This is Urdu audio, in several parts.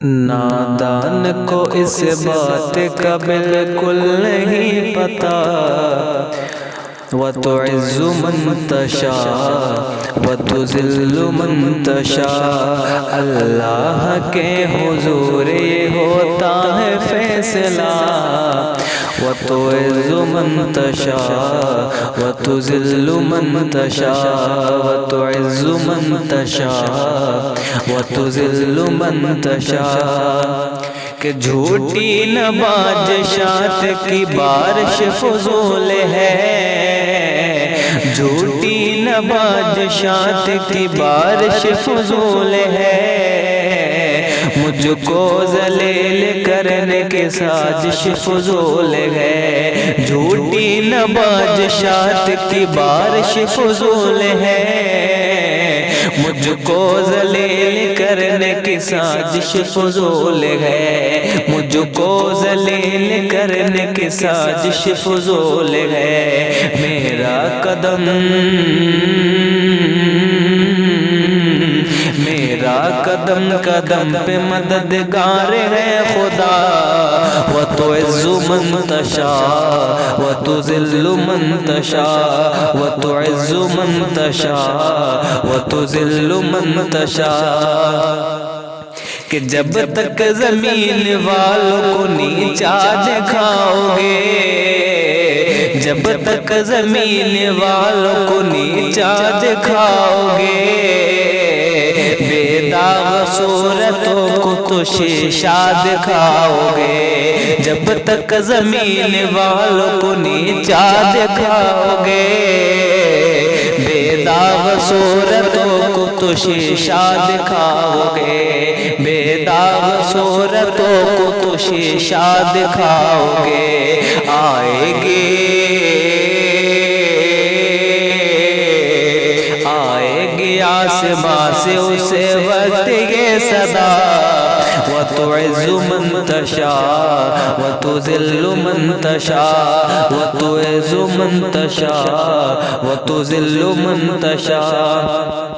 نادان کو اس بات کا بالکل نہیں پتا، وَتُعِزُّ مَن تَشَاءُ وَتُذِلُّ مَن تَشَاءُ۔ اللہ کے حضور یہ ہوتا ہے فیصلہ، وَتُعِزُّ مَن تَشَاءُ وَتُذِلُّ مَن تَشَاءُ، وَتُعِزُّ مَن تَشَاءُ وَتُذِلُّ مَن تَشَاءُ۔ کہ جھوٹی نہ بادشاہت کی بارش فضول ہے، جھوٹی نہ بادشاہت کی بارش فضول ہے، مجھ کو ذلیل کرنے کی سازش فضول ہے، جھوٹی نہ بادشاہت کی بارش فضول ہے، مجھ کو ذلیل کرنے کی سازش فضول ہے، مجھ کو ذلیل کرنے کی سازش فضول ہے۔ میرا قدم قدم پہ مددگار ہے خدا، وَتُعِزُّ مَن تَشَاءُ وَتُذِلُّ مَن تَشَاءُ، وَتُعِزُّ مَن تَشَاءُ وَتُذِلُّ مَن تَشَاءُ۔ کہ جب تک زمین والوں کو نیچا دکھاؤ گے، جب تک زمین والوں کو نیچا دکھاؤ گے، بے داغ صورتوں کو تو شیشہ دکھاؤ گے، جب تک زمین والوں کو نیچا دکھاؤ گے، بے داغ صورتوں کو تو شیشہ دکھاؤ گے، بے داغ صورتوں کو تو شیشہ دکھاؤ گے۔ آئے گے آسمان سے اسے وقت یہ صدا، وَتُعِزُّ مَن تَشَاءُ وَتُذِلُّ مَن تَشَاءُ، وَتُعِزُّ مَن تَشَاءُ وَتُذِلُّ مَن تَشَاءُ۔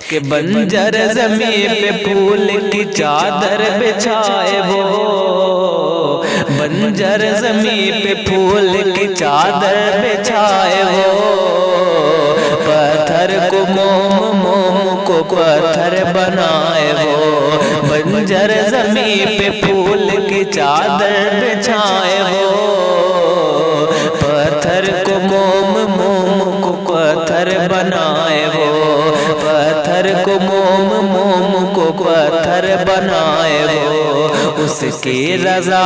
کہ بنجر زمین پہ پھول کی چادر بچھائے وہ، بنجر زمین پہ پھول کی چادر بچھائے وہ، پتھر کو موم موم کو پتھر بنائے وہ، بنجر زمین پہ پھول کی چادر بچھائے وہ، پتھر کو موم موم کو پتھر بنائے وہ، پتھر کو موم موم کو پتھر بنائے وہ، اس کی رضا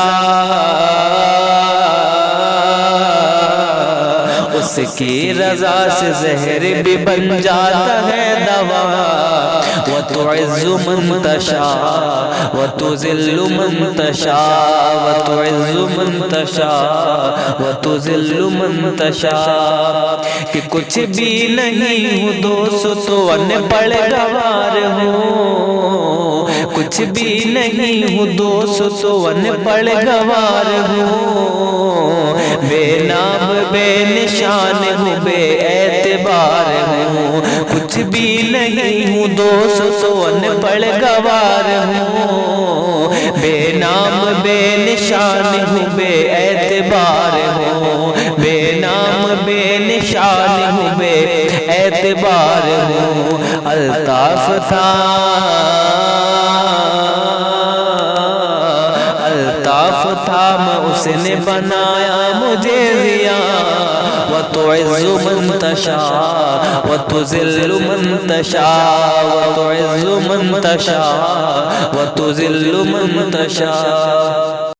اس کی رضا سے زہر بھی بن جاتا ہے دوا، وَتُعِزُّ مَن تَشَاءُ وَتُذِلُّ مَن تَشَاءُ، وَتُعِزُّ مَن تَشَاءُ وَتُذِلُّ مَن تَشَاءُ۔ کہ کچھ بھی نہیں ہوں دوستو ان پڑھ گوار ہوں، کچھ بھی نہیں ہوں دوستو ان پڑھ گوار ہوں، بے نام بے نشان ہوں بے اعتبار ہوں، کچھ بھی نہیں ہوں دوستو ان پڑھ گوار ہوں، بے نام بے نشان ہوں بے اعتبار ہوں، بے نام بے نشان ہوں بے اعتبار ہوں۔ الطاف تھا میں اس نے بنایا مجھے ضیاء، وَتُعِزُّ مَن تَشَاءُ وَتُذِلُّ مَن تَشَاءُ، وَتُعِزُّ مَن تَشَاءُ وَتُذِلُّ مَن تَشَاءُ۔